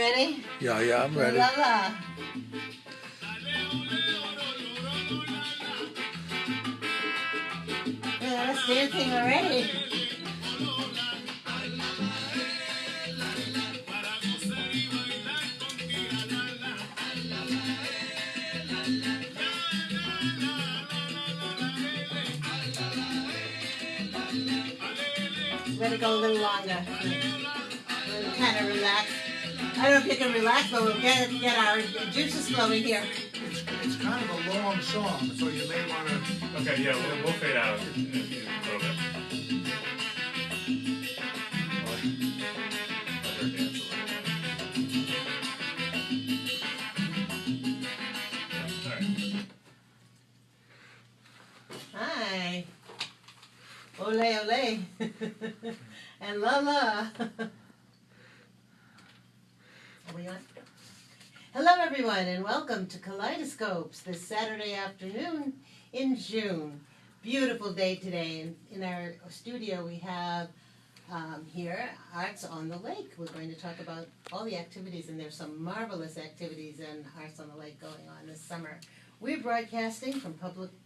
ready? Yeah, I'm ready. La la. Yeah, that's dancing already. Let it go a little longer. We'll kind of relax. I don't know if you can relax, but we'll get our juices flowing here. It's kind of a long song, so you may want to... Okay, yeah, we'll fade out in a little bit. Let her dance a little bit. All right. Hi. Ole, ole. And la la. Are we on? Hello, everyone, and welcome to Kaleidoscopes this Saturday afternoon in June. Beautiful day today. In our studio, we have here Arts on the Lake. We're going to talk about all the activities, and there's some marvelous activities in Arts on the Lake going on this summer. We're broadcasting from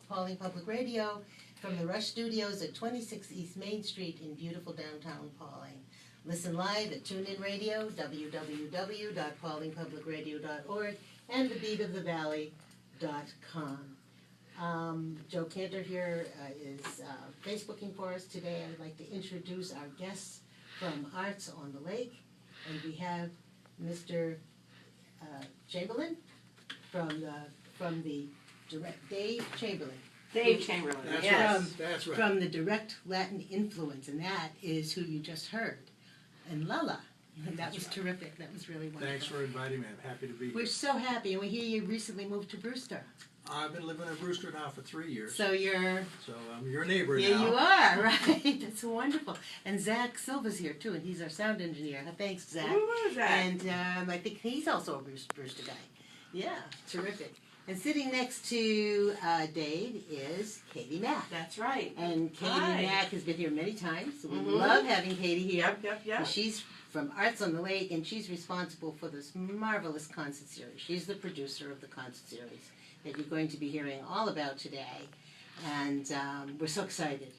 Pauling Public Radio from the Rush Studios at 26 East Main Street in beautiful downtown Pauling. Listen live at TuneIn Radio, www.paulingpublicradio.org, and thebeatofthevalley.com. Joe Kantor here is Facebooking for us today. I'd like to introduce our guests from Arts on the Lake. And we have Mr. Chamberlain from the direct, Dave Chamberlain. Dave Chamberlain, That's yes. right. That's right. From the direct Latin influence, and that is who you just heard. And Lala. That was terrific. That was really wonderful. Thanks for inviting me. I'm happy to be here. We're so happy, and we hear you recently moved to Brewster. I've been living in Brewster now for 3 years. So you're... So I'm your neighbor Yeah, now. you are, right? That's wonderful. And Zach Silva's here, too, and he's our sound engineer. Thanks, Zach. Ooh, Zach. And I think he's also a Brewster guy. Yeah, terrific. And sitting next to Dave is Kati Mac. That's right. And Kati Hi. Mac has been here many times. So we Mhm. love having Kati here. Yep. And she's from Arts on the Lake, and she's responsible for this marvelous concert series. She's the producer of the concert series that you're going to be hearing all about today. And we're so excited.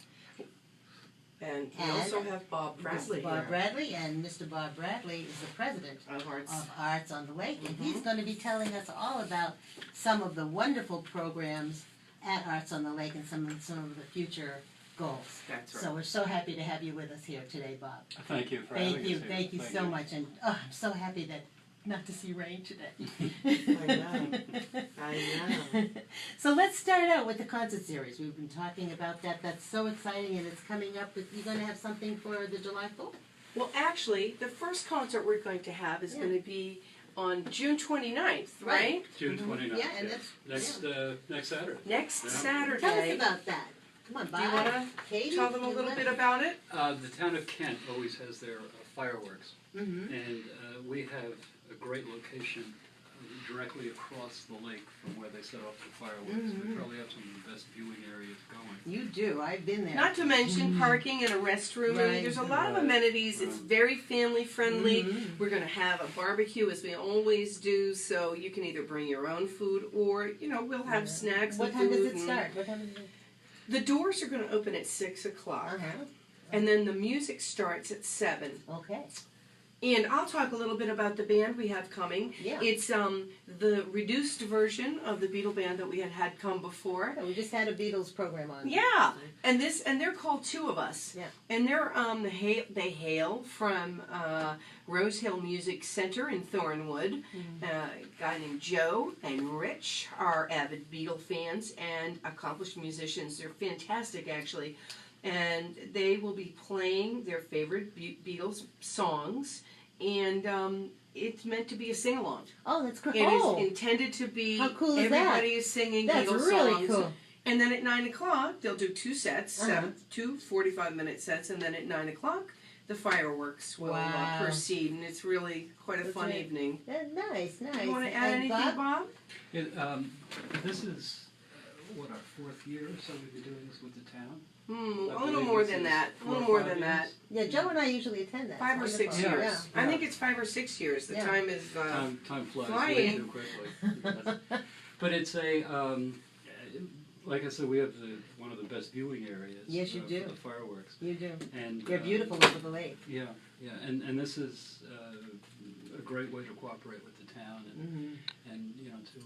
And we also have Bob Bradley Mr. Bob here. Bradley, and Mr. Bob Bradley is the president Of Arts. of Arts on the Lake, and he's going to be telling us all about some of the wonderful programs at Arts on the Lake and some of the future goals. That's right. So we're so happy to have you with us here today, Bob. Thank you for having us here. Thank you so much, and I'm so happy that not to see rain today. I know. So let's start out with the concert series. We've been talking about that. That's so exciting, and it's coming up. You're going to have something for the July 4th? Well, actually, the first concert we're going to have is going to be on June 29th, right? June 29th. Yeah, and that's Next Saturday. Next Yeah. Saturday. Tell us about that. Come on, Bob. Do you want to Katie, tell them a you little want- bit about it? The town of Kent always has their fireworks, Mhm. and we have a great location directly across the lake from where they set off the fireworks. We probably have some of the best viewing areas going. You do. I've been there. Not to mention parking and a restroom. I mean, Right. there's a lot of Right. amenities. It's very family friendly. Mhm. We're going to have a barbecue as we always do, so you can either bring your own food or, we'll have snacks What and time food. does it start? What time does it The doors are going to open at 6 o'clock, Uh-huh. and then the music starts at 7. Okay. And I'll talk a little bit about the band we have coming. Yeah. It's the reduced version of the Beatle band that we had come before. We just had a Beatles program on. Yeah, and they're called Two of Us. Yeah. And they're they hail from Rose Hill Music Center in Thornwood. A guy named Joe and Rich are avid Beatle fans and accomplished musicians. They're fantastic, actually. And they will be playing their favorite Beatles songs, and it's meant to be a sing-along. Oh, that's cool. It Oh, is intended to be How cool is that? everybody is singing that's Beatles really songs. cool. And then at 9 o'clock, they'll do 2 sets, Uh-huh. two 45-minute sets, and then at 9 o'clock, the fireworks will Wow. proceed, and it's really quite a That's fun right. evening. Nice. You want to add And anything, Bob? This is, what, our 4th year or so we've been doing this with the town. A little more than that. A little more than that. Yeah, Joe and I usually attend that. 5 or It's 6 wonderful. years. Yeah. I think it's 5 or 6 years. The Yeah. time is. Time flies way flying. too quickly. But it's a, like I said, we have one of the best viewing areas. Yes, you do. For the fireworks. You do. And You're beautiful over the lake. Yeah, and this is a great way to cooperate with the town and to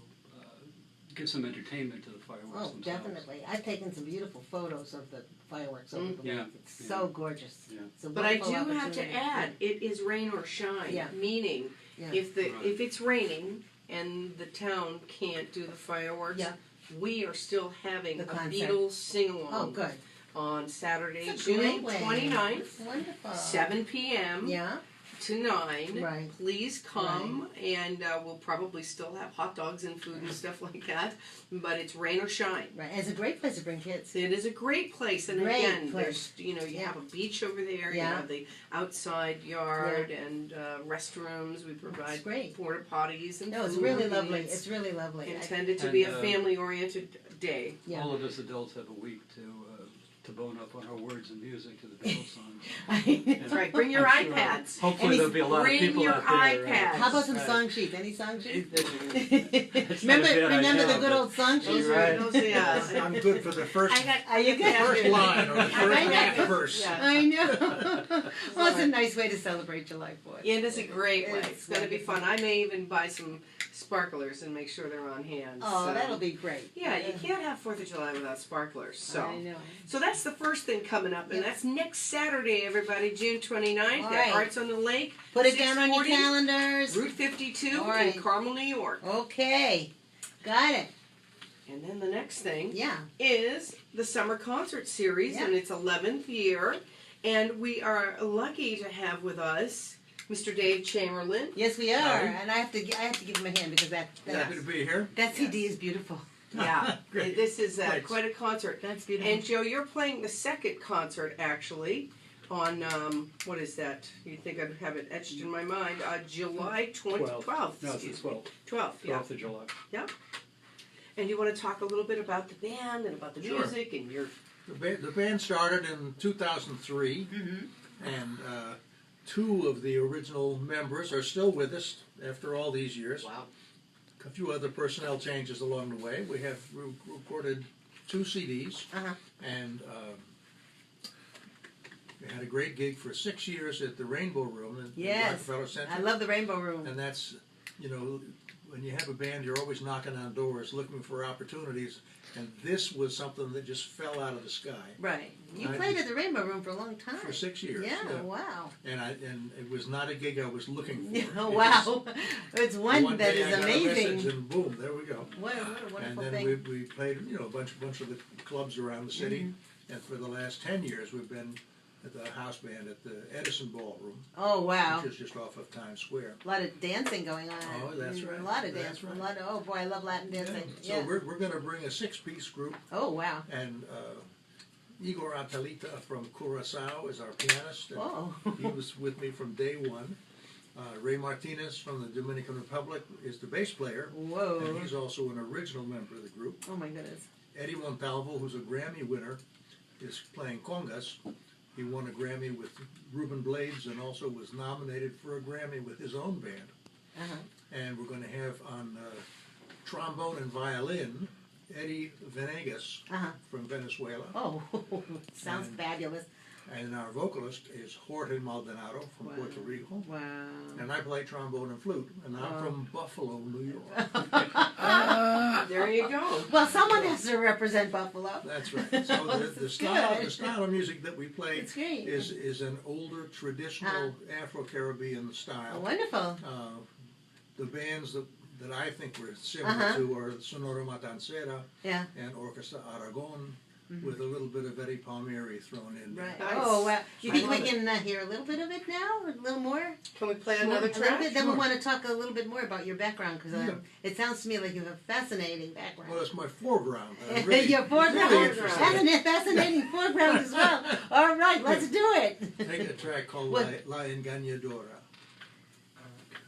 give some entertainment to the fireworks Oh, themselves. definitely. I've taken some beautiful photos of the fireworks over the Yeah. lake. It's so gorgeous. Yeah. It's a But I do wonderful have to opportunity. add, it is rain or shine. Yeah. Meaning, Yeah. if Right. it's raining and the town can't do the fireworks, Yeah. we are still having The a concert. Beatles sing-along Oh, good. on Saturday, It's a great June way. 29th, Wonderful. 7 p.m. Yeah. to 9. Right. Please come, and we'll probably still have hot dogs and food and stuff like that. But it's rain or shine. Right. It's a great place to bring kids. It is a great place, and Great again, place. there's you Yeah. have a beach over there. You Yeah. have the outside yard and restrooms. We provide It's great. porta potties and No, it's food, really and lovely. It's It's really lovely. intended to And, be a family-oriented day. Yeah. All of us adults have a week to bone up on our words and music to the Beatles songs. That's right. Bring your I'm sure. iPads. Hopefully there'll be a lot of Bring people your out there. iPads. How about some Right. song sheets? Any song sheets? It's not a bad Remember idea, the good but- old song Those sheets? are, Right. those are, yeah. I'm good for the first Are you good? first line or the first I know. half verse. Yeah. I know. Well, it's a nice way to celebrate July 4th. Yeah, it is a great way. It's It's going to be wonderful. fun. I may even buy some sparklers and make sure they're on hand. Oh, so. that'll be great. Yeah, you can't have 4th of July without sparklers. So, I know. so that's the first thing coming up, and Yep. that's next Saturday, everybody, June 29th All at right. Arts on the Lake, Put it down on your 640 calendars. Route 52 All right. in Carmel, New York. Okay. Got it. And then the next thing Yeah. is the summer concert series, Yeah. and its 11th year, and we are lucky to have with us Mr. Dave Chamberlain. Yes, we are. Howdy. And I have to give him a hand because Happy to be here. that CD is beautiful. Yeah, Great. this is Thanks. quite a concert. That's beautiful. And Joe, you're playing the second concert actually on what is that? You think I'd have it etched in my mind? July 12th. No, it's the excuse 12th. me. 12th. Yeah. 12th of July. And you want to talk a little bit about the band and about the Sure. music and your. The band started in 2003, and two of the original members are still with us after all these years. Wow. A few other personnel changes along the way. We have recorded 2 CDs, Uh-huh. and we had a great gig for 6 years at the Rainbow Room in Yes. Rockefeller Center. I love the Rainbow Room. And that's, when you have a band, you're always knocking on doors looking for opportunities, and this was something that just fell out of the sky Right. You I- played at the Rainbow Room for a long time. for 6 years. Yeah, wow. And it was not a gig I was looking for. Oh, It wow. It's just- one that day is I got a message amazing. and boom, there we go. What a And wonderful then thing. we played, a bunch of the clubs around the city, and for the last 10 years we've been at the house band at the Edison Ballroom, Oh, wow. which is just off of Times Square. A lot of dancing going on. Oh, that's right. A lot of That's dancing. right. A lot of, oh boy, I love Latin dancing. So we're going to bring a 6-piece group, Oh, wow. and Igor Atalita from Curaçao is our pianist. And Oh. he was with me from day one. Ray Martinez from the Dominican Republic is the bass player, and Whoa. he's also an original member of the group. Oh, my goodness. Eddie Montalvo, who's a Grammy winner, is playing congas. He won a Grammy with Ruben Blades and also was nominated for a Grammy with his own band. Uh-huh. And we're going to have on trombone and violin Eddie Venegas Uh-huh. from Venezuela. Oh, sounds And- fabulous. And our vocalist is Jorge Maldonado from Wow. Puerto Rico. Wow. And I play trombone and flute. And I'm Wow. from Buffalo, New York. There you go. Well, someone has to represent Buffalo. That's right. So This the is style good. the style of music that we play It's great. is an older traditional Afro-Caribbean style. Wonderful. The bands that I think were similar Uh-huh. to are Sonora Matancera Yeah. and Orquesta Aragon, with a little bit of Eddie Palmieri thrown in there. Right. Nice. Oh, wow. Do you I think we love it. can hear a little bit of it now? A little more? Can we play Sure. another A little track? bit? Then we Sure. want to talk a little bit more about your background because Yeah. it sounds to me like you have a fascinating background. Well, it's my foreground. I'm really, Your foreground really has interested. a fascinating foreground as well. All right, let's do it. Take a track called What? La Engañadora.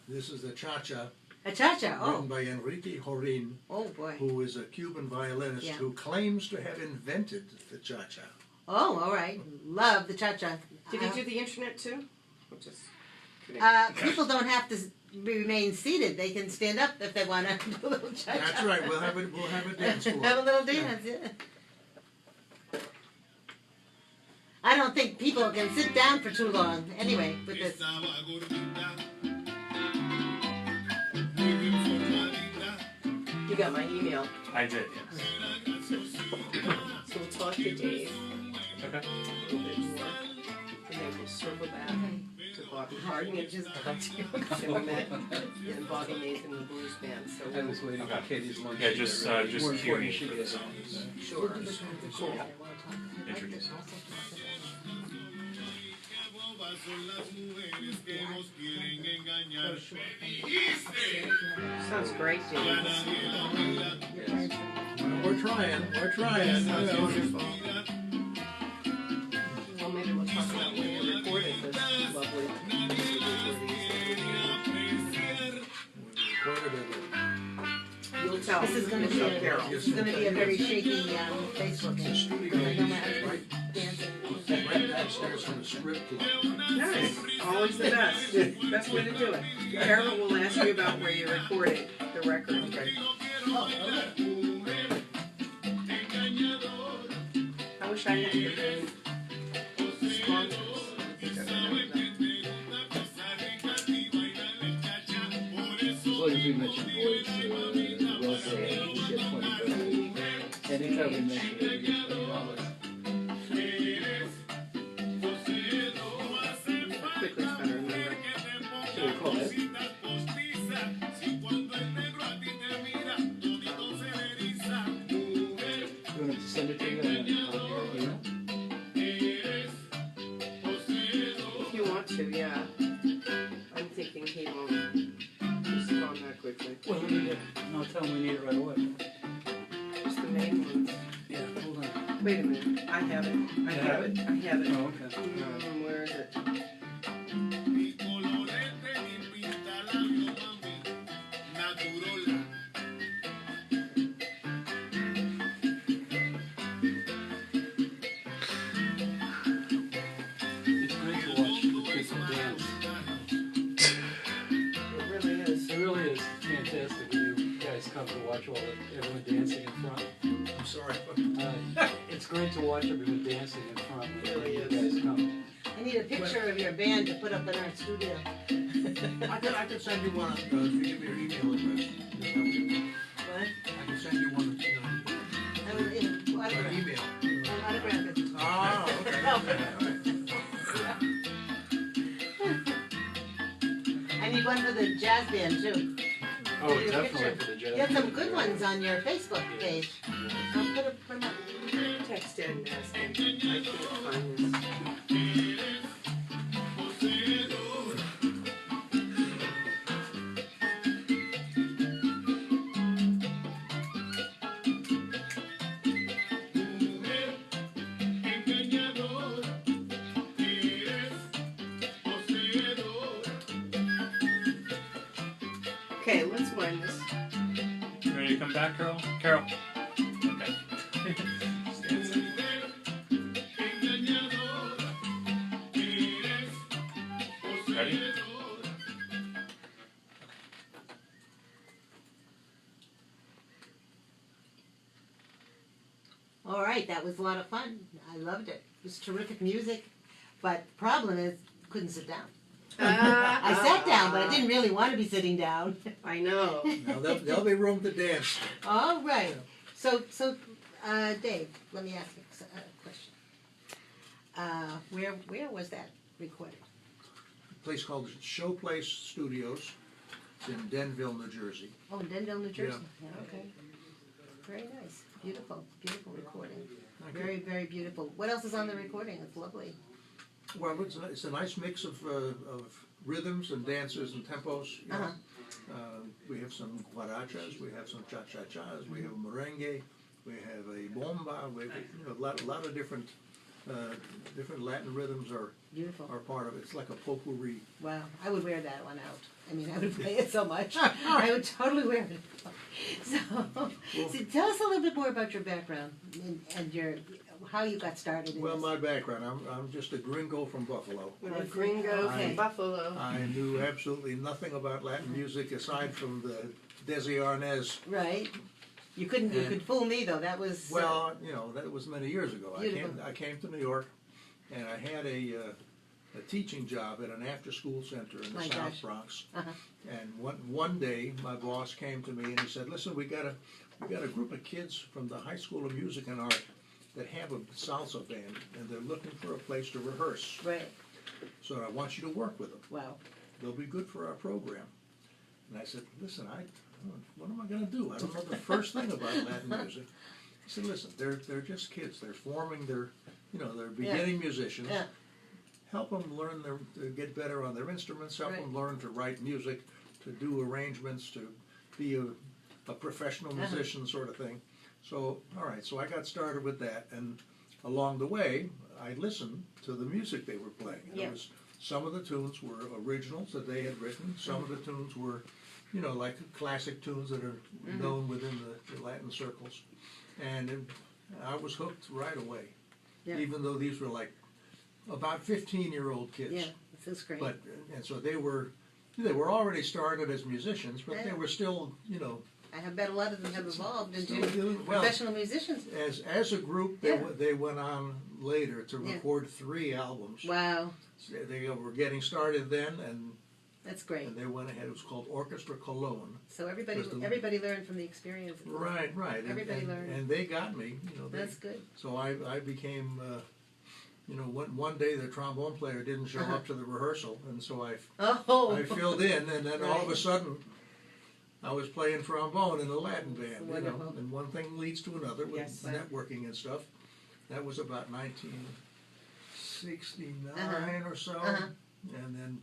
This is the cha-cha, A cha-cha. written Oh, by Enrique Jorin, oh boy. who is a Cuban violinist Yeah. who claims to have invented the cha-cha. Oh, all right. Love the cha-cha. Did he do the internet too? Or just kidding? People don't have to remain seated. They can stand up if they want to do a little cha-cha. That's right. We'll have a dance floor. Have a little dance, yeah. I don't think people can sit down for too long. Anyway, with this. You got my email. I did, yes. So we'll talk to Dave Okay. a little bit more. And then we'll circle back to Bobby Harding and just and met and Bobby Nathan and the blues band. So I was waiting for Katie's lunch. Yeah, just More cue important me she for the gets. songs. sure. Cool. Introduce. Sounds great, Dave. We're trying. We're trying. Sounds wonderful. Well, maybe we'll talk about when you recorded this lovely You'll tell. This is going to be Michelle Carroll. a very shaky Facebook. I know my husband dancing. Right downstairs from the strip club. Nice. Always the best. Best way to do it. Carol will ask you about where you recorded the record. Okay. Oh, okay. I wish I had your name. Sponsors. I think I remember that. As long as we mention voice, we'll say we get $20. Anytime we mention it, we get $20. Quickly trying to remember. Should we call it? You want to send it to you on your email? If you want to, yeah. I'm thinking he won't respond that quickly. Well, we need it. No, tell him we need it right away. Just the main ones. Yeah, hold on. Wait a minute. I have it. I have it. I have it. Oh, okay. Where is it? It's great to watch the people dance. It really is. It really is fantastic when you guys come to watch everyone dancing in front. I'm sorry. It's great to watch everyone dancing in front when Really you is. guys come. I need a picture of your band to put up in our studio. I could send you one if you give me your email address. What? I can send you one, I would, an autograph. email. Autograph it. Ah, okay. Oh. All right. I need one for the jazz band too. Oh, Take a definitely picture. for the jazz. You have some good ones on your Facebook page. I'll put them up. Text Ed and ask him. I can't find this. Okay, let's wind this. You ready to come back, Carol? Carol? Okay. Stand still. Ready? All right, that was a lot of fun. I loved it. It was terrific music, but the problem is couldn't sit down. I sat down, but I didn't really want to be sitting down. I know. Now, there'll be room to dance. All right. So, Dave, let me ask you a question. Where was that recorded? A place called Showplace Studios. It's in Denville, New Jersey. Oh, in Denville, New Jersey. Yeah, okay. Very nice. Beautiful, beautiful recording. Thank you. Very, very beautiful. What else is on the recording? It's lovely. Well, it's a nice mix of rhythms and dances and tempos. You know. We have some guarachas, we have some cha-cha-chas, we have a merengue, we have a bomba, we have a lot of different Latin rhythms Beautiful. are part of it. It's like a potpourri. Wow, I would wear that one out. I mean, I would play it so much. I would totally wear it. So tell us a little bit more about your background and your how you got started in Well, this. my background, I'm just a gringo from Buffalo. A gringo Okay. from Buffalo. I knew absolutely nothing about Latin music aside from the Desi Arnaz. Right. You could fool me though. That was Well, you know, that was many years ago. Beautiful. I came to New York, and I had a teaching job at an after-school center in the My South gosh. Bronx. Uh-huh. And one day, my boss came to me and he said, "Listen, we got a group of kids from the High School of Music and Art that have a salsa band, and they're looking for a place to rehearse. right. So I want you to work with them. Wow. They'll be good for our program." And I said, "Listen, what am I going to do? I don't know the first thing about Latin music." He said, "Listen, they're just kids. They're forming they're beginning musicians. Yeah. Help them learn to get better on their instruments. Help Right. them learn to write music, to do arrangements, to be a professional musician sort of thing." So, all right. So I got started with that, and along the way, I listened to the music they were playing. Yeah. There was, some of the tunes were originals that they had written. Some of the tunes were, like classic tunes that are known within the Latin circles. And I was hooked right away, Yeah. even though these were like about 15-year-old kids. Yeah. This is great. But and so they were already started as musicians, but they were still, I bet a lot of them have evolved into well, professional musicians. as a group, they went on later to Yeah. record 3 albums. Wow. They were getting started then, and That's great. they went ahead. It was called Orchestra Cologne. So Was the- everybody learned from the experience. Right. And, Everybody and, learned. and they got me. That's good. So I became, one day the trombone player didn't show up to the rehearsal, and so I Oh. filled in, and then all of a Right. sudden, I was playing trombone in a Latin band, Wonderful. and one thing leads to another with Yes. networking and stuff. That was about 1969 or so, Uh-huh. and then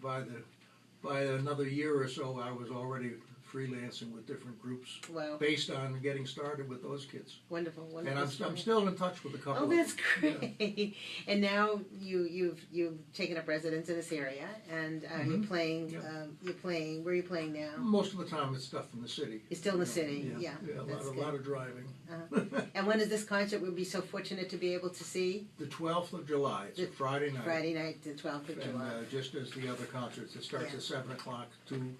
by another year or so, I was already freelancing with different groups Wow. based on getting started with those kids. Wonderful. And Wonderful. I'm story. still in touch with a couple. Oh, of that's them. great! And now you've taken up residence in this area, and you're playing. Yeah. You're playing. Where are you playing now? Most of the time, it's stuff from the city. You're still in the city. Yeah, Yeah, that's a good. lot of driving. And when is this concert we'll be so fortunate to be able to see? The 12th of July. It's a Friday night. Friday night, the 12th of And July. just as the other concerts, it starts Yeah. at 7 o'clock, two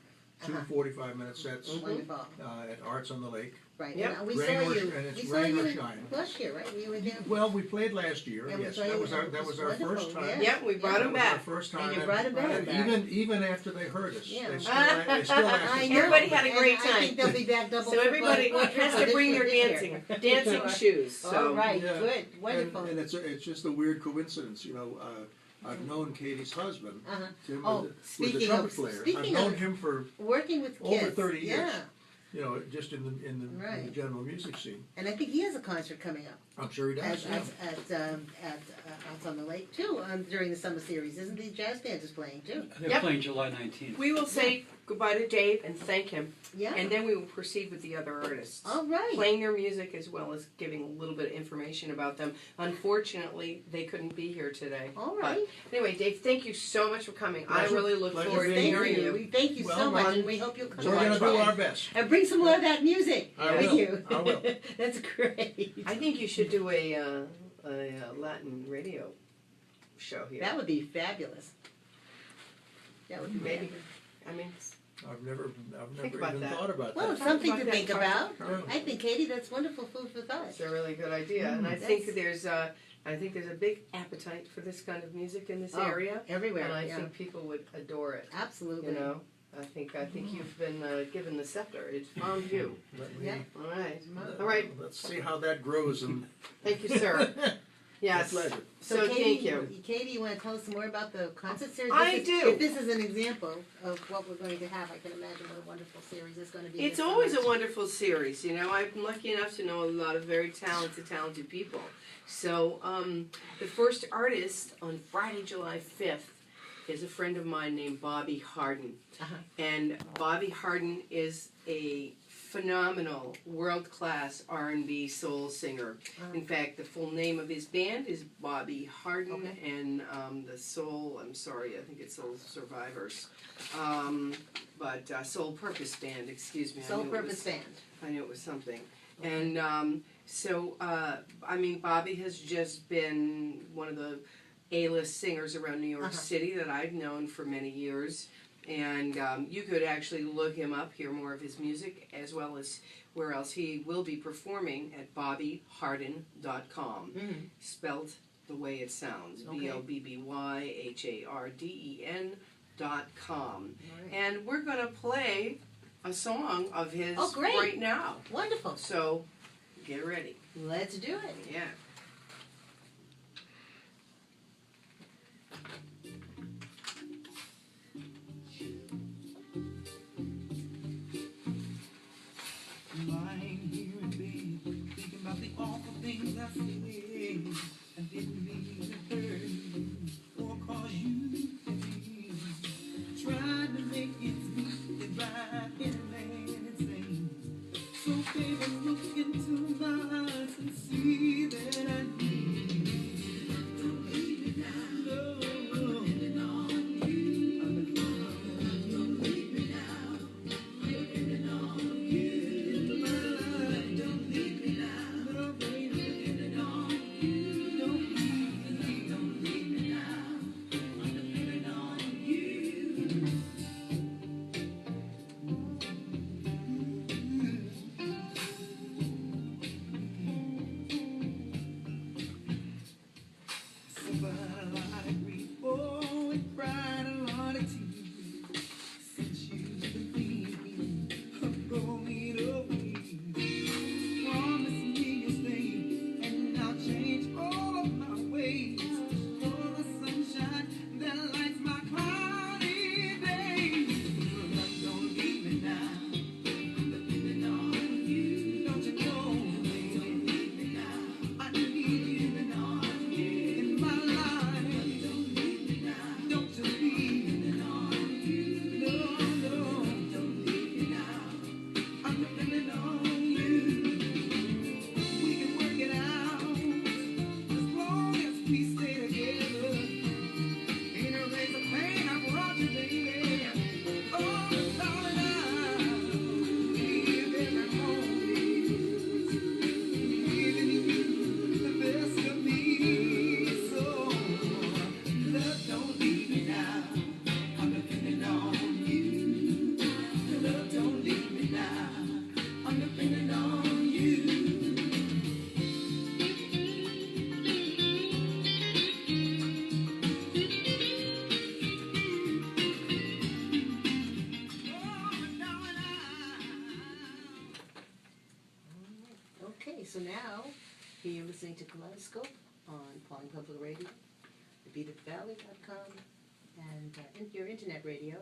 Uh-huh. 45-minute sets Wonderful. at Arts on the Lake. Right. Yep. And we Rain saw or- you. and it's We saw rain you or in shine. last year, right? We were there. Well, we played last year, And we yes. saw That you, was our, and it that was was our first wonderful, time. yeah. Yep, we brought That him was our back. first time. And you brought it back. Even after they heard us. Yeah. They still asked I us know. to Everybody come. had a great And I think time. they'll be back double. So everybody triple, has to this bring year- their this year. dancing shoes. So All right, Yeah. good, wonderful. And it's just a weird coincidence, I've known Katie's husband, Uh-huh. Tim, Oh, was a speaking trumpet of- player. speaking I've known of- him for Working with over kids. 30 years. Yeah, just in the Right. general music scene. and I think he has a concert coming up I'm sure he does. at Out on the Lake too during the summer series. Isn't the jazz band is playing too? They're Yep. playing July 19th. we will say goodbye to Dave and thank him, Yeah. and then we will proceed with the other artists. All right. Playing their music as well as giving a little bit of information about them. Unfortunately, they couldn't be here today. All right. But anyway, Dave, thank you so much for coming. I Pleasure. really look Pleasure forward to being Thank hearing you. you. We thank you so Well, much, on and we hope you'll come We're back going to do again. our best. And bring some more of that music I with will. you. I will. That's great. I think you should do a Latin radio show here. That would be fabulous. That would be Maybe. fabulous. I mean, I've never Think about even that. thought about Well, that. Talk something about to that think part. about. Yeah. I think, Katie, that's wonderful food for thought. it's a really good idea, and I think That's- there's a big appetite for this kind of music in this Oh, area, Everywhere, and I yeah. think people would adore it. Absolutely. You know, I think you've been given the scepter. It's found you. Let me- Yeah. All right, let- all right. Let's see how that grows. And Thank you, sir. Yes. My pleasure. So Katie, thank you. Katie, you want to tell us some more about the concert series? I This is- do. If this is an example of what we're going to have, I can imagine what a wonderful series it's going to be. It's this always a summer. wonderful series. You know, I'm lucky enough to know a lot of very talented people. So, the first artist on Friday, July 5th is a friend of mine named Bobby Harden. Uh-huh. And Bobby Harden is a phenomenal, world-class R&B soul singer. Uh-huh. In fact, the full name of his band is Bobby Harden, Okay. and the Soul, I think it's Soul Survivors. But Soul Purpose Band, excuse me. I Soul knew it was- Purpose Band. I knew it was something. And I mean, Bobby has just been one of the A-list singers around New York City that I've known for many years. And you could actually look him up, hear more of his music, as well as where else he will be performing at bobbyharden.com. Spelled the way it sounds, BOBBYHARDEN.com. Right. And we're going to play a song of his great. right now. Wonderful. So get ready. Let's do it. Yeah. Lying here in bed, thinking about the awful things I said. I didn't mean to hurt you or cause you pain. Tried to make it sweet and drive any man insane. So baby, look into my eyes and see that I need you. Don't leave me now. No, depending on you. I'm depending on you. Don't leave me now. I'm depending on you. Don't leave me now. No, baby, depending on you. Don't leave me now. I'm depending on you. Somebody like me, oh, it cried a lot of tears since you've been thinking of going away. Promise me you'll stay, and I'll change all of my ways for the sunshine that lights my cloudy days. Don't leave me now. I'm depending on you. Don't you know, baby? Don't leave me now. I need you in my life. Don't leave me now. Don't you leave me on you. No, don't leave me now. I'm depending on you. We can work it out as long as we stay together. Ain't a raise of pain, I brought you, baby. Oh, darling, I live every moment giving you the best of me. So, love, don't leave me now. I'm depending on you. Love, don't leave me now. I'm depending on you. Okay, so now you're listening to Kaleidoscope on Pauling Public Radio, thebeatofthevalley.com, and your internet radio.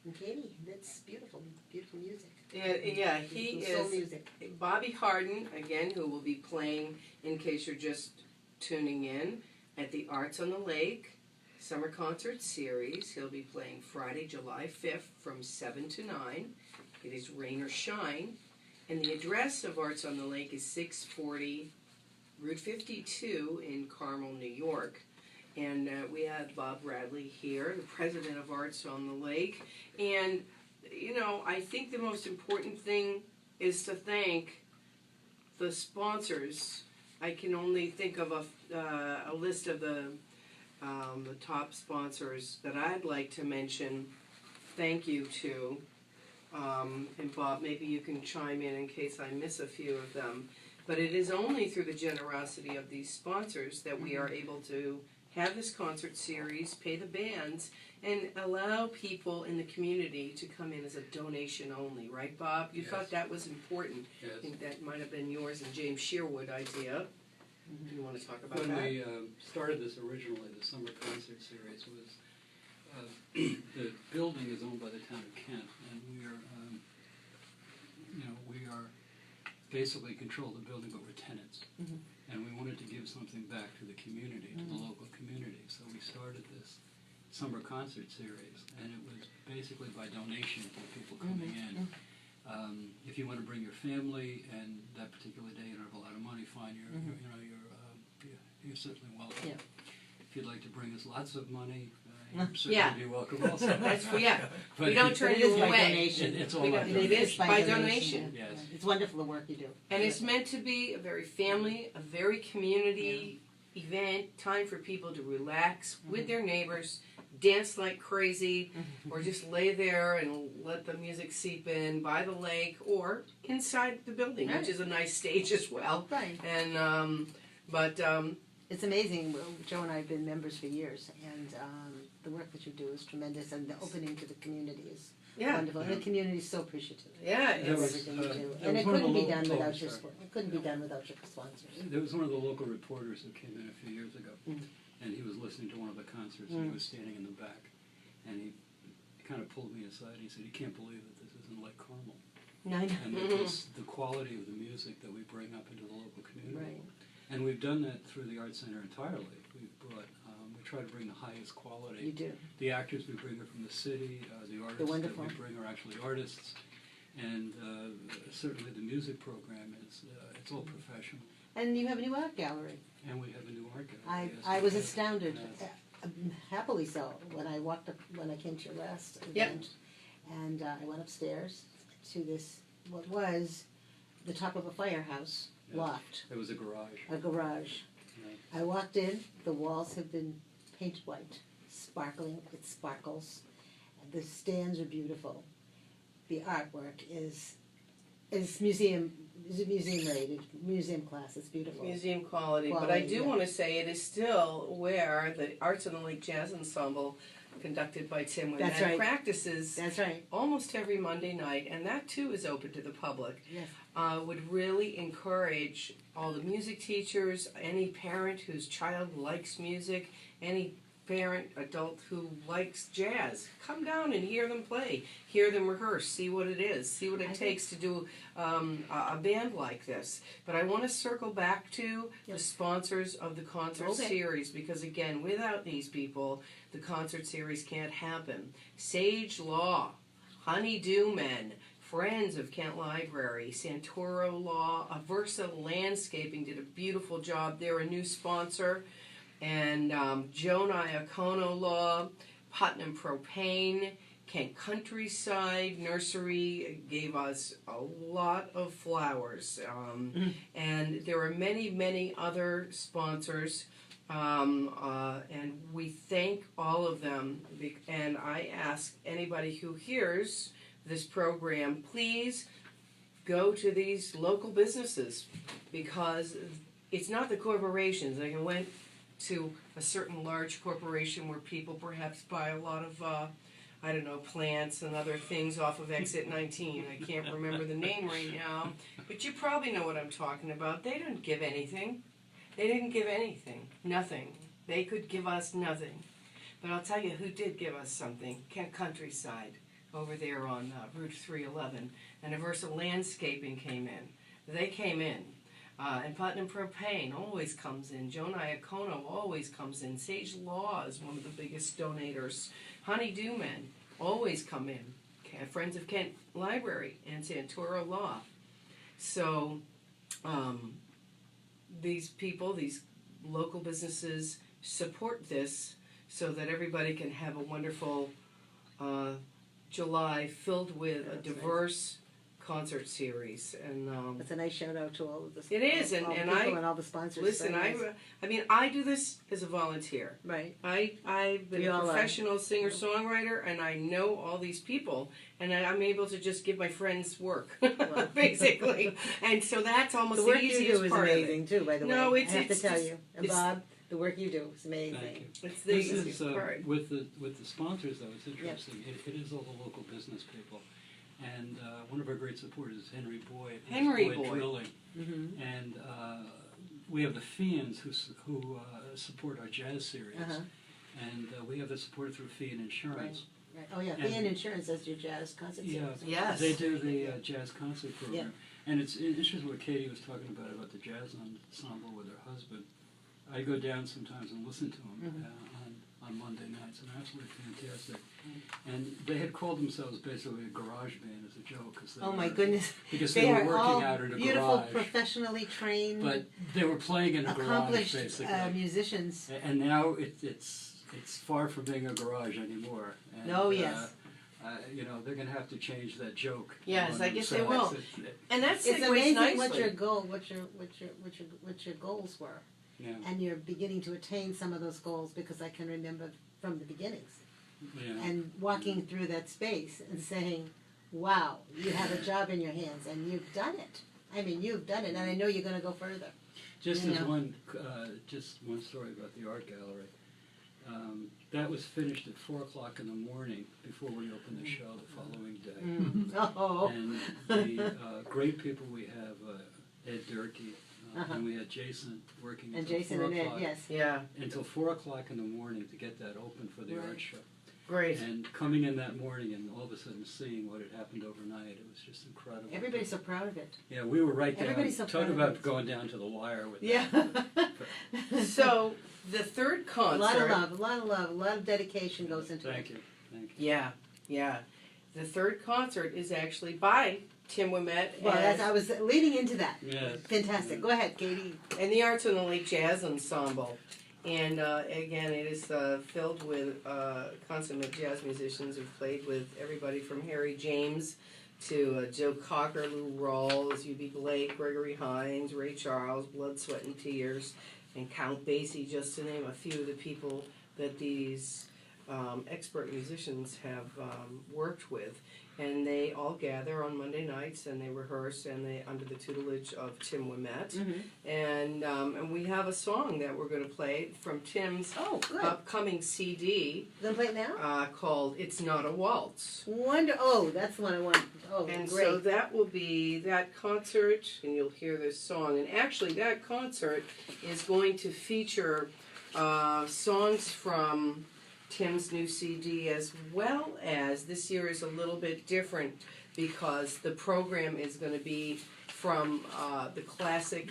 And Katie, that's beautiful, beautiful music. Yeah, he Beautiful soul is music. Bobby Harden, again, who will be playing, in case you're just tuning in, at the Arts on the Lake Summer Concert Series. He'll be playing Friday, July 5th from 7 to 9. It is rain or shine. And the address of Arts on the Lake is 640 Route 52 in Carmel, New York. And we have Bob Bradley here, the president of Arts on the Lake. And, you know, I think the most important thing is to thank the sponsors. I can only think of a list of the top sponsors that I'd like to mention. Thank you to. And Bob, maybe you can chime in case I miss a few of them. But it is only through the generosity of these sponsors that we are able to have this concert series, pay the bands, and allow people in the community to come in as a donation only, right, Bob? You Yes. thought that was important. I Yes. think that might have been yours and James Sherwood idea. Do you want to talk about When that? we started this originally, the summer concert series was, the building is owned by the town of Kent, and we are, we are basically control the building, but we're tenants. Mhm. And we wanted to give something back to the community, to the local community. So we started this summer concert series, and it was basically by donation for people coming in. If you want to bring your family, and that particular day you don't have a lot of money, fine. You're certainly welcome. Yeah. If you'd like to bring us lots of money, certainly Yeah. be welcome also. That's for, yeah. But We don't it- turn It you is by away. donation. It's all We about don't- it donation. is by donation. Yeah. Yes. It's wonderful the work you do. And it's meant to be a very family, a very community event, time for people to relax with their neighbors, dance like crazy, or just lay there and let the music seep in by the lake or inside the building, Right. which is a nice stage as well. Right. And It's amazing. Well, Joe and I have been members for years, and the work that you do is tremendous, and the opening to the community is yeah, wonderful. And the community is so appreciative yeah, There of was, everything you do. there And was it one of couldn't the be done local- without your sorry. it couldn't be done without your sponsors. There was one of the local reporters who came in a few years ago, Mm. and he was listening to one of the concerts, and he was standing in the back, and he kind of pulled me aside. He said, "You can't believe that this isn't like Carmel, No, I know. and that this, the quality of the music that we bring up into the local community." Right. And we've done that through the Art Center entirely. We've brought, we try to bring the highest You quality. do. The actors we bring are from the city. The artists that wonderful. we bring are actually artists, and certainly the music program is it's all professional. And you have a new art gallery. And we have a new art gallery. yes, I was we have. astounded, Yes. happily so, when I walked up, when I came to your last Yep. event. And I went upstairs to this, what was the top of a firehouse Yes. loft, It was a garage. a garage. Yeah. I walked in, the walls have been painted white, sparkling, it sparkles. The stands are beautiful. The artwork is museum rated, museum class, it's beautiful. museum quality. But I Quality, do yeah. want to say it is still where the Arts on the Lake Jazz Ensemble, conducted by Tim Wynn, That's right. practices That's right, almost every Monday night, and that too is open to the public. yes. Would really encourage all the music teachers, any parent whose child likes music, any parent, adult who likes jazz, come down and hear them play, hear them rehearse, see what it is, see what it takes to do a band like this. But I want to circle back to the Yes. sponsors of the concert Okay. series, because again, without these people, the concert series can't happen. Sage Law, Honeydew Men, Friends of Kent Library, Santoro Law, Aversa Landscaping did a beautiful job. They're a new sponsor. And Joan Iacono Law, Putnam Propane, Kent Countryside Nursery gave us a lot of flowers. And there are many, many other sponsors. And we thank all of them. And I ask anybody who hears this program, please go to these local businesses, because it's not the corporations. Like I went to a certain large corporation where people perhaps buy a lot of plants and other things off of exit 19. I can't remember the name right now, but you probably know what I'm talking about. They didn't give anything. They didn't give anything. Nothing. They could give us nothing. But I'll tell you who did give us something. Kent Countryside over there on Route 311. And Aversa Landscaping came in. They came in. And Putnam Propane always comes in. Joan Iacono always comes in. Sage Law is one of the biggest donators. Honeydew Men always come in. Friends of Kent Library and Santoro Law. So these people, these local businesses support this so that everybody can have a wonderful July filled with a That's nice. diverse concert series. And It's a nice shout out to all of the It is, all the and people I- and all the sponsors. listen, Very nice. I mean, I do this as a volunteer. Right. I've been We a all are. professional singer-songwriter, and I know all these people, and I'm able to just give my friends work, Wow. basically. And so that's almost The work the you easiest do is part amazing too, by the No, way. it's- I have it's to tell just- you. And it's- Bob, the work you do is amazing. Thank you. of it. It's the This easiest is part. with the sponsors though. It's interesting. It is all the local business people, and one of our great supporters is Henry Boyd. Henry Boyd Boyd. Drilling, Mm-hmm. and we have the Fians who support our jazz series, Uh-huh. and we have the support through Fian Insurance. Right. Oh yeah, And- Fee and Insurance does your jazz concert Yeah, series. Yes. they do the jazz concert program, and it's interesting what Katie was talking about the jazz ensemble with her husband. I go down sometimes and listen to them Mhm. on Monday nights, and they're absolutely fantastic. And they had called themselves basically a garage band as a joke, Oh my goodness. because They they were are working all out in a beautiful, garage, professionally trained, but they were playing in a garage accomplished basically. musicians. And now it's it's far from being a garage anymore. And, Oh, yes. you know, they're going to have to change that joke. Yes, on I guess they themselves. will. And that's It's segues amazing nicely. what your goals were, Yeah. and you're beginning to attain some of those goals because I can remember from the beginnings Yeah. and walking through that space and saying, "Wow, you have a job in your hands and you've done it." I mean, you've done it, and I know you're going to go further. Just You as know. just one story about the art gallery. That was finished at 4:00 in the morning before we opened the show the following day. Oh, And the great people we have, Ed Durkee, and we had Jason working and until Jason 4 and Ed, o'clock. yes. Yeah, Until 4:00 in the morning to get that open for the Right. art show. great. And coming in that morning and all of a sudden seeing what had happened overnight, it was just incredible. Everybody's so proud of it. Yeah, we were right down. Everybody's so Talk proud of about it. going down to the wire with Yeah. that. So the third a concert. lot of love, a lot of love, a lot of dedication goes into Thank it. you. Thank you. Yeah, yeah. The third concert is actually by Tim Wimette Well, and, I was leading into that. Yes. Fantastic. Go ahead, Katie. and the Arts on the Lake Jazz Ensemble. And again, it is filled with consummate jazz musicians who've played with everybody from Harry James to Joe Cocker, Lou Rawls, U.B. Blake, Gregory Hines, Ray Charles, Blood, Sweat, and Tears, and Count Basie, just to name a few of the people that these expert musicians have worked with. And they all gather on Monday nights and they rehearse and they under the tutelage of Tim Wimette. And we have a song that we're going to play from Tim's Oh, good. upcoming CD Gonna play it now? called "It's Not a Waltz." Oh, that's the one I want. Oh, And great. so that will be that concert, and you'll hear this song. And actually, that concert is going to feature songs from Tim's new CD, as well as this year is a little bit different because the program is going to be from the classic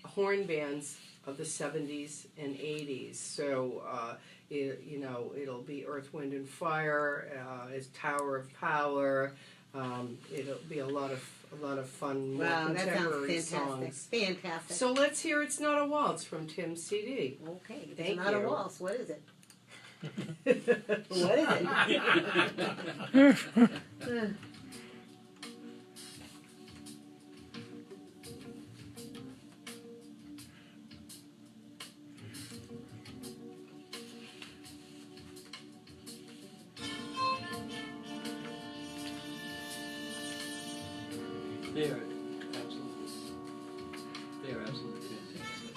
horn bands of the 70s and 80s. So, it'll be Earth, Wind, and Fire, is Tower of Power. It'll be a lot of fun, more Wow, that sounds contemporary fantastic. songs. Fantastic. So let's hear "It's Not a Waltz" from Tim's CD. Okay, it's Thank not you. a waltz. What is it? What is it? They are absolutely fantastic.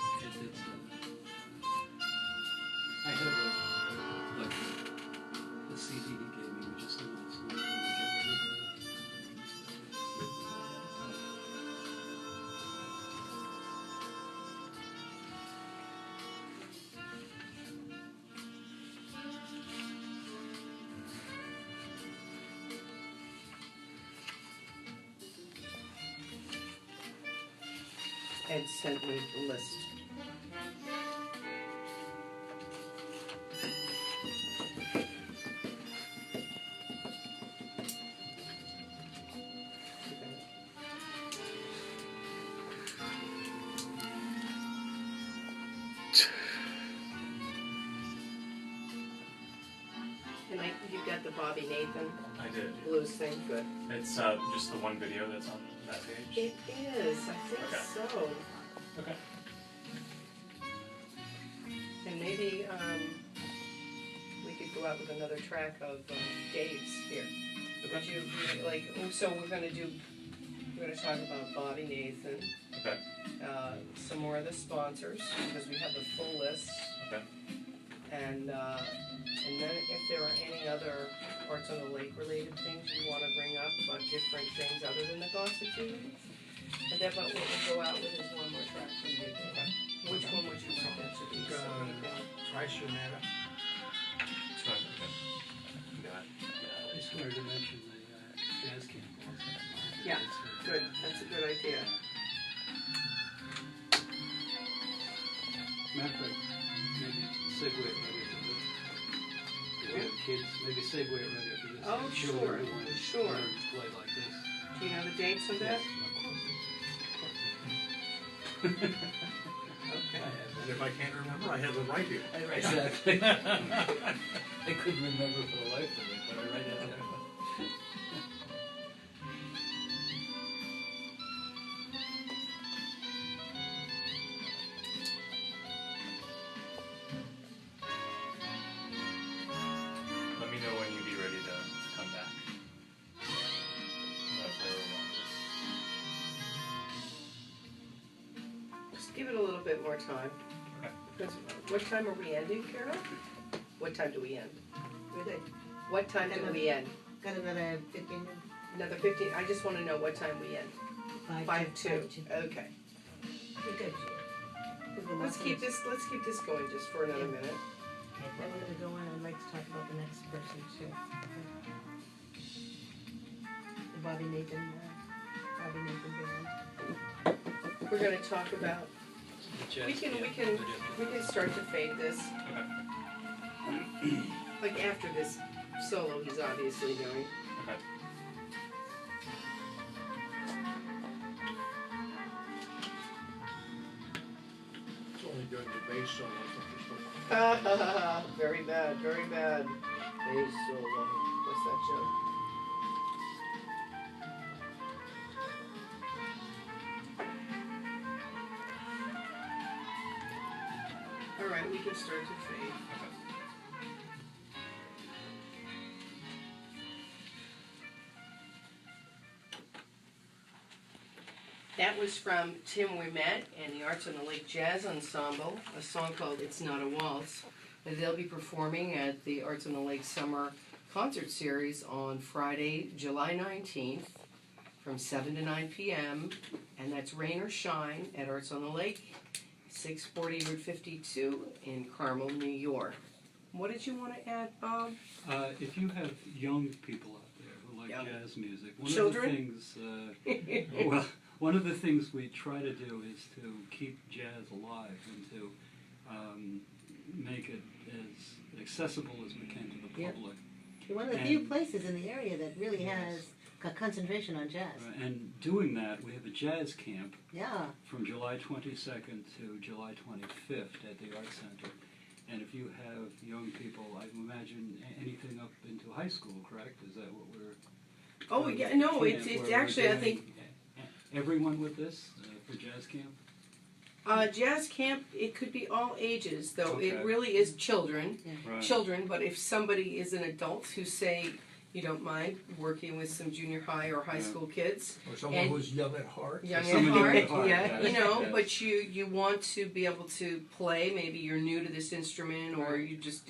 I have the CD he gave me, which is some of the songs that we get Ed sent me the list. And you've got the Bobby Nathan I did. blues thing, good. It's just the one video that's on that page. It is, I think Okay. so. Okay. And maybe we could go out with another track of Dave's here. Would you so we're gonna talk about Bobby Nathan, Okay. some more of the sponsors, because we have a full list. Okay. And then if there are any other Arts on the Lake related things you want to bring up about different things other than the concert series. And then what we'll go out with is one more track from you. Which one would you like that to be? Price your matter. So, okay. Got it. I just wanted to mention the jazz camp also. Yeah, good. That's a good idea. Matter of fact, maybe segue it right into this. If we have kids, maybe segue it right into this. Oh, Children sure, who want to sure. learn to play like this. Do you know the dates of that? Yes, of course. Of course. Okay. I have And if I can't remember, I have them right here. Exactly. I couldn't remember for the life of me, but I write it down. Let me know when you'd be ready to come back. That's where we want this. Just give it a little bit more time. Okay. Because what time are we ending, Carol? What time do we end? We're good. What time do we end? Got another 15 minutes? Another 15? I just want to know what time we end. 5:02. Okay. We're good. Let's keep this going just for another minute. Then we're gonna go on, I'd like to talk about the next person too. The Bobby Nathan band. We're going to talk about. The jazz We can camp. start to fade this. Okay. Like after this solo, he's obviously doing. Okay. It's only during the bass solo that you're Very bad, very bad. Bass solo. What's that, Joe? All right, we can start to fade. That was from Tim Wimet and the Arts on the Lake Jazz Ensemble, a song called It's Not a Waltz. They'll be performing at the Arts on the Lake Summer Concert Series on Friday, July 19th from 7 to 9 p.m. And that's rain or shine at Arts on the Lake, 640 Route 52 in Carmel, New York. What did you want to add, Bob? If you have young people out there who like Young. jazz music, Children? One of the things we try to do is to keep jazz alive and to make it as accessible as we can to the Yep. public. You're one of the few places in the area that really has a concentration on jazz. And doing that, we have a jazz camp Yeah. from July 22nd to July 25th at the Arts Center. And if you have young people, I imagine anything up into high school, correct? Is that what we're... Oh, yeah, no, camp it's where we're actually, I doing think, everyone with this for jazz camp? jazz camp, it could be all ages, though. Okay. It really is children. Right. Children, but if somebody is an adult who say you don't mind working with some junior high or high Yeah. school kids, Or someone And- who's young at heart. young at Someone young at heart, heart, yeah, yes, you know, yes. but you want to be able to play. Maybe you're new to this instrument, or you just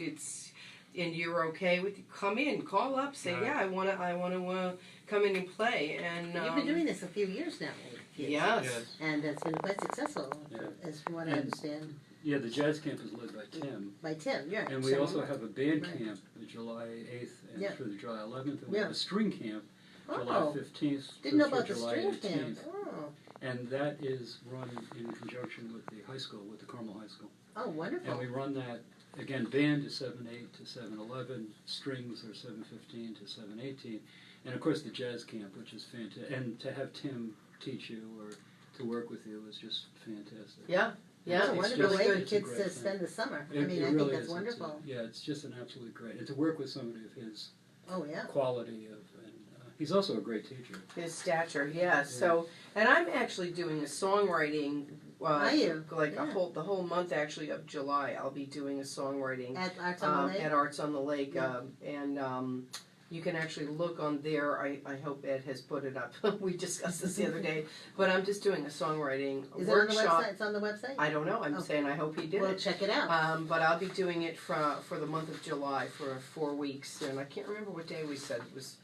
and you're okay with come in, call up, say Right. yeah, I want to come in and play. And You've been doing this a few years now. with kids. yes. Yes. And it's been quite successful, Yeah. as from what I And- understand, Yeah, the jazz camp is led by Tim. by Tim, yeah. And we So- also have a band Right. camp, July 8th and Yeah. through the July 11th. And we have Yeah. a string camp, July Oh, 15th didn't know through about the July string 18th. camp. Oh, And that is run in conjunction with the high school, with the Carmel High School. oh, wonderful. And we run that, again, band is 7/8 to 7/11, strings are 7/15 to 7/18, and of course the jazz camp, which is fantastic. And to have Tim teach you or to work with you is just fantastic. Yeah. Yeah. It's a It's wonderful just- way for it's a kids great to thing. spend the summer. I It mean, I really think that's is. wonderful. Yeah, it's just an absolutely great. And to work with somebody of his Oh, yeah. quality of, and he's also a great teacher. His stature, yeah. So, and I'm actually doing a songwriting. Are you? Like Yeah. the whole month actually of July, I'll be doing a songwriting At Arts on the Lake? at Arts on the Lake, Yeah. and you can actually look on there. I hope Ed has put it up. We discussed this the other day, but I'm just doing a songwriting Is it on the workshop. website? It's on the website? I don't know. I'm Oh. saying I hope he did Well, it. check it out. But I'll be doing it for the month of July for 4 weeks, and I can't remember what day we said it was.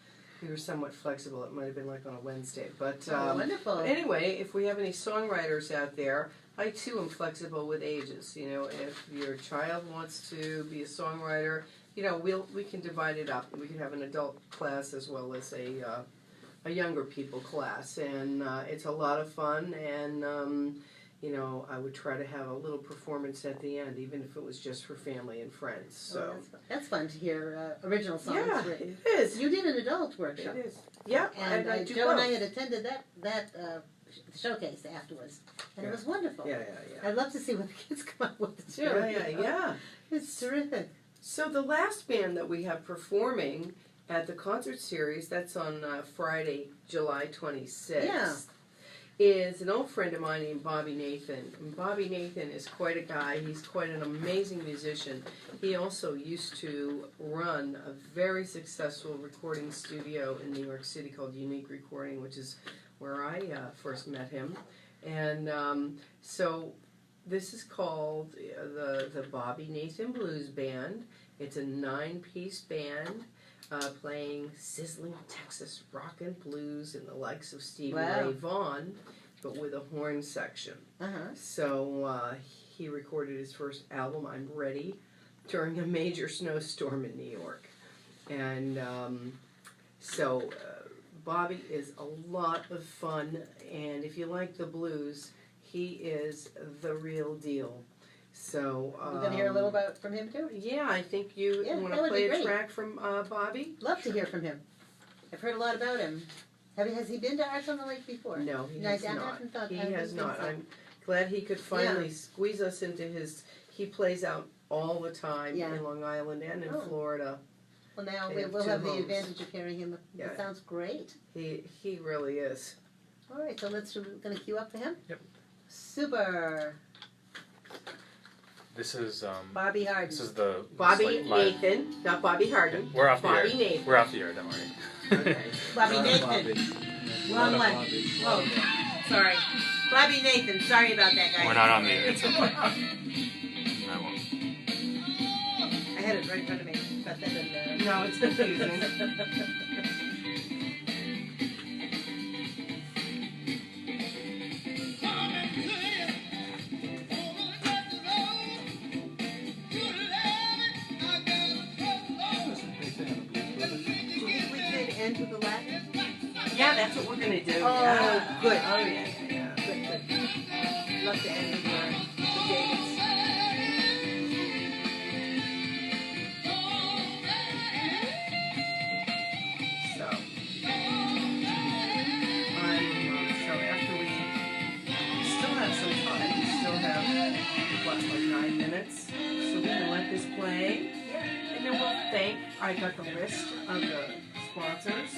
We were somewhat flexible. It might have been like on a Wednesday, but Oh, wonderful. anyway, if we have any songwriters out there, I too am flexible with ages. You know, if your child wants to be a songwriter, you know, we can divide it up. We can have an adult class as well as a younger people class, and it's a lot of fun. And you know, I would try to have a little performance at the end, even if it was just for family and friends. So Oh, that's fun to hear original songs yeah, written. it is. You did an adult workshop. It is. Yeah, And I do Joe and I both. had attended that the showcase afterwards, and it Yeah. was wonderful. Yeah. I'd love to see what the kids come up with too. Yeah. It's terrific. So the last band that we have performing at the concert series, that's on Friday, July 26th, Yeah. is an old friend of mine named Bobby Nathan. And Bobby Nathan is quite a guy. He's quite an amazing musician. He also used to run a very successful recording studio in New York City called Unique Recording, which is where I first met him. And so this is called the Bobby Nathan Blues Band. It's a 9-piece band playing sizzling Texas rock and blues and the likes of Stevie Wow. Ray Vaughan, but with a horn section. Uh-huh. So he recorded his first album, I'm Ready, during a major snowstorm in New York. And so Bobby is a lot of fun, and if you like the blues, he is the real deal. So We're gonna hear a little about from him too. yeah, I think you Yeah, want that to would be play a great. track from Bobby. Love to hear from him. I've heard a lot about him. Has he been to Arts on the Lake before? No, he No, has I not. haven't thought- He I didn't has think not. so. I'm glad he could finally squeeze us into his. He plays out all the time Yeah. in Long Island and in Oh. Florida. Well, now They have we'll two have the homes. advantage of hearing him. Yeah. That sounds great. He really is. All right, so we're gonna queue up for him. Yep. Super. This is Bobby Harden. this is the Bobby like, live- Nathan, not Bobby Harden. We're off the Bobby air. Nathan. We're off the air. Don't worry. Okay. Bobby Not a Nathan. Bobby. Wrong Not a one. Bobby. Oh, sorry. Bobby Nathan. Sorry about that, guys. We're not on the air. It's okay. I won't. I had it right in front of me, but that doesn't matter. No, it's confusing. We could end with the Latin. Yeah, that's what we're gonna do. Oh, yeah. good. Oh yeah. Good, good. Love to end with the Davids. So, so after we still have some time, we still have what, like 9 minutes, so we can let this play, and then we'll thank. I got the list of the sponsors,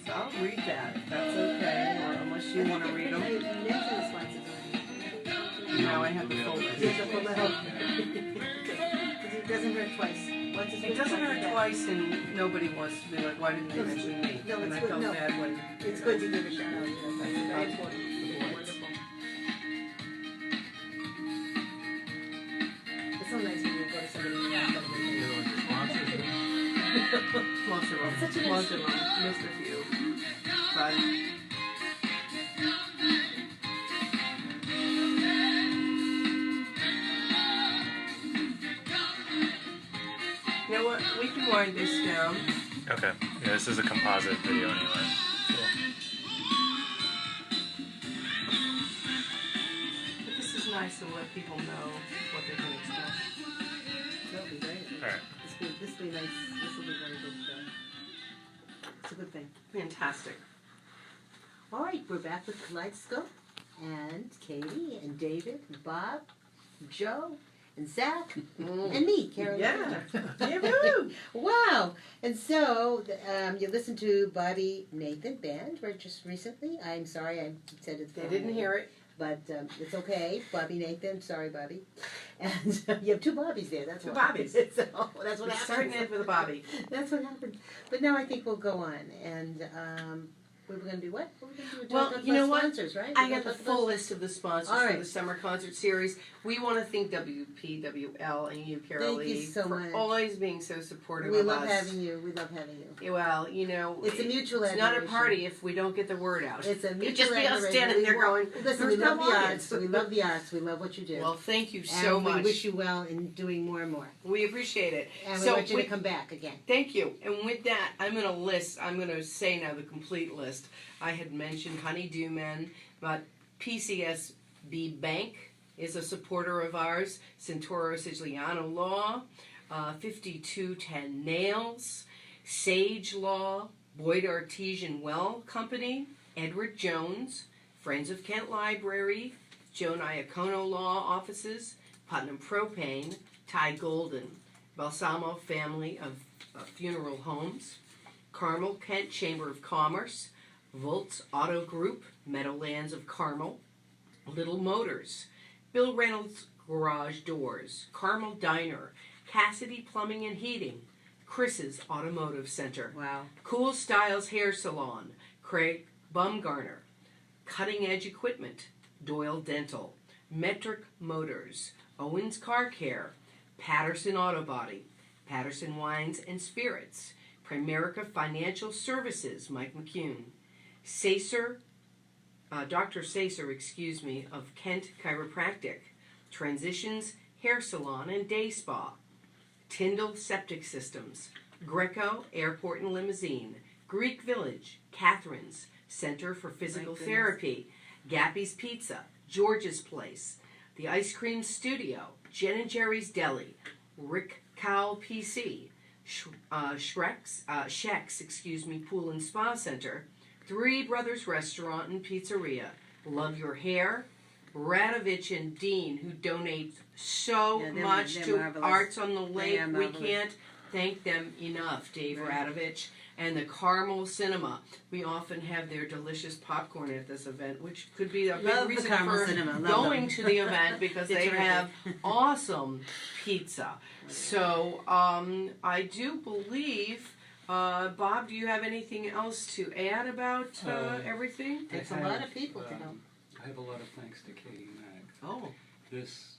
so I'll read that if that's okay, or unless you want to read them. You mentioned the sponsors already. Now I have the full list. Here's a full list. It doesn't hurt twice. Once it's It doesn't once hurt it's twice, and nobody wants to be like, why didn't they No, it's mention good. me? No, And it's I good. felt No. bad when. It's good to give a shout out. Yes, that's very important. Wonderful. It's so nice when you go to somebody and ask them. Sponsor them. Such a nice- Sponsor them. Missed a few. But you know what? We can wind this down. Okay. Yeah, this is a composite video anyway. But this is nice to let people know what they can expect. That'll be great. All right. This will be nice. This will be very good. It's a good thing. Fantastic. All right, we're back with Kaleidoscope, and Katie, and David, and Bob, and Joe, and Zach, and me, Carol-Lee Yeah. Kantor. Wow! And so, you listened to Bobby Nathan Band just recently. I'm sorry, I said it. They didn't hear it. But it's okay. Bobby Nathan, sorry, Bobby. And you have two Bobbies there. That's Two what Bobbies. So, that's what We happens. start and end with a Bobby. That's what happened. But now I think we'll go on. And we were going to do what? What were we going to do? Well, Talk you about know what? sponsors, right? I We're got gonna the talk full about- list of the sponsors All for right. the summer concert series. We want to thank WPWL and you, Carol-Lee, Thank you so for much. always being so supportive We of love us. having you. We love having you. Well, you know, It's a mutual It's not a admiration. party if we don't get the word out. It's a It'd mutual just be us admiration. standing there going, Listen, "There's we love no the audience." arts. We love the arts. We love what you do. Well, thank you and so we much. wish you well in doing more and more. We appreciate it. And we So want you to with- come back again. Thank you. And with that, I'm going to say now the complete list. I had mentioned Honeydew Men, but PCSB Bank is a supporter of ours, Centoro Siciliano Law, 5210 Nails, Sage Law, Boyd Artesian Well Company, Edward Jones, Friends of Kent Library, Joe Iacono Law Offices, Putnam Propane, Ty Golden, Balsamo Family of Funeral Homes, Carmel Kent Chamber of Commerce, Volts Auto Group, Meadowlands of Carmel, Little Motors, Bill Reynolds Garage Doors, Carmel Diner, Cassidy Plumbing and Heating, Chris's Automotive Center, Wow. Cool Styles Hair Salon, Craig Bumgarner, Cutting Edge Equipment, Doyle Dental, Metric Motors, Owens Car Care, Patterson Auto Body, Patterson Wines and Spirits, Primerica Financial Services, Mike McCune, Dr. Sacer, of Kent Chiropractic, Transitions Hair Salon and Day Spa, Tyndall Septic Systems, Greco Airport and Limousine, Greek Village, Catherine's Center for Physical Therapy, Gappy's Pizza, George's Place, The Ice Cream Studio, Jen and Jerry's Deli, Rick Cowell PC, Sheck's Pool and Spa Center, Three Brothers Restaurant and Pizzeria, Love Your Hair, Radovich and Dean, who donate so much they're to marvelous. Arts on the Lake. are We marvelous. can't thank them enough, Dave Right. Radovich. And the Carmel Cinema. We often have their delicious popcorn at this event, which could be a big Love the reason Carmel for Cinema. Love going them. to the event because They're they terrific. have awesome pizza. So I do believe, Bob, do you have anything else to add about everything? Takes a lot of people to help. I have a lot of thanks to Katie Mac. Oh, This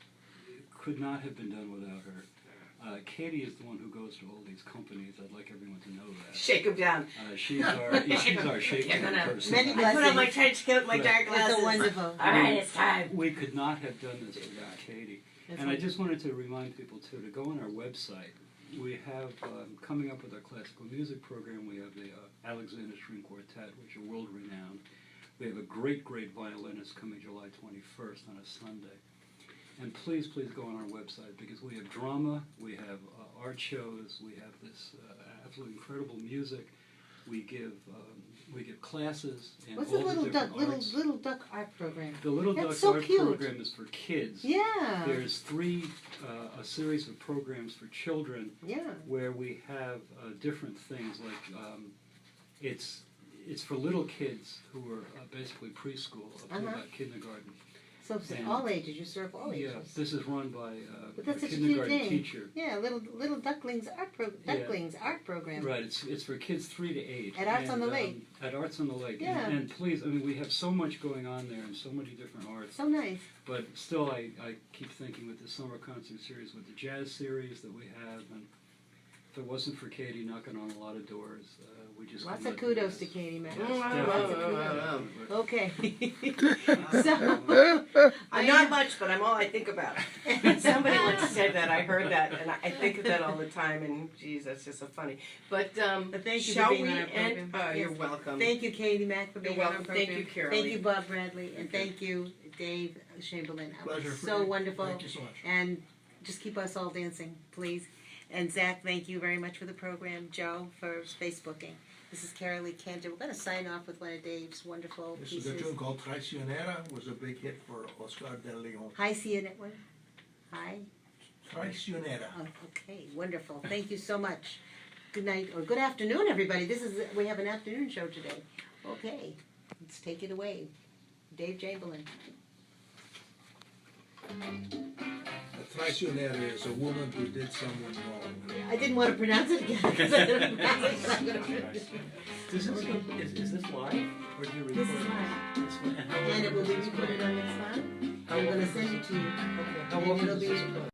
could not have been done without her. Katie is the one who goes to all these companies. I'd like everyone to know that. shake him down. She's our shaking person. Many I put on my blessings. trench coat, my dark That's glasses. a wonderful. All right, it's time. We could not have done this without Katie. And I just wanted to remind people too to go on our website. We have coming up with our classical music program. We have the Alexander String Quartet, which are world renowned. We have a great violinist coming July 21st on a Sunday. And please go on our website because we have drama, we have art shows, we have this absolutely incredible music. We give classes in What's all the the Little different Duck, arts. Little Duck art program? The Little That's Duck so art cute. program is for kids. Yeah. There's a series of programs for children Yeah. where we have different things like it's for little kids who are basically preschool up to about kindergarten. So it's And- all ages. You serve all ages. Yeah, this is run by But a that's such a cute kindergarten thing. teacher. Yeah, little ducklings art program. Right, it's for kids 3 to 8. At Arts on the Lake. At Arts on the Lake. Yeah. And please, I mean, we have so much going on there and so many different arts. So nice. But still, I keep thinking with the summer concert series, with the jazz series that we have, and if it wasn't for Katie knocking on a lot of doors, we just Lots couldn't of do kudos this. to Katie Mac. Yes, Lots of definitely. kudos. Okay. So I'm not much, but I'm all I think about. Somebody once said that. I heard that, and I think of that all the time. And geez, that's just so funny. But But thank you shall for being we on our end? program. You're Yes. welcome. Thank you, Katie Mac, for being You're on our welcome. program. Thank you, Carol-Lee. Thank you, Bob Bradley, and thank you, Dave Chamberlain. That was Pleasure. so wonderful. Thank you so much. And just keep us all dancing, please. And Zach, thank you very much for the program. Joe, for Facebooking. This is Carol-Lee Kantor. We're going to sign off with one of Dave's wonderful This is pieces. a tune called Traicionera. Was a big hit for Oscar de Leon. Hi, see you next one. Hi. Traicionera. Oh, okay, wonderful. Thank you so much. Good night or good afternoon, everybody. We have an afternoon show today. Okay, let's take it away. Dave Chamberlain. A traicionera is a woman who did someone wrong. I didn't want to pronounce it again because I didn't pronounce it. Is this live? Or do you record This is live. This one? And how And it will be long is this recorded play? on next time. How I'm going to often send does it this to you. play? How And often it'll does be this play?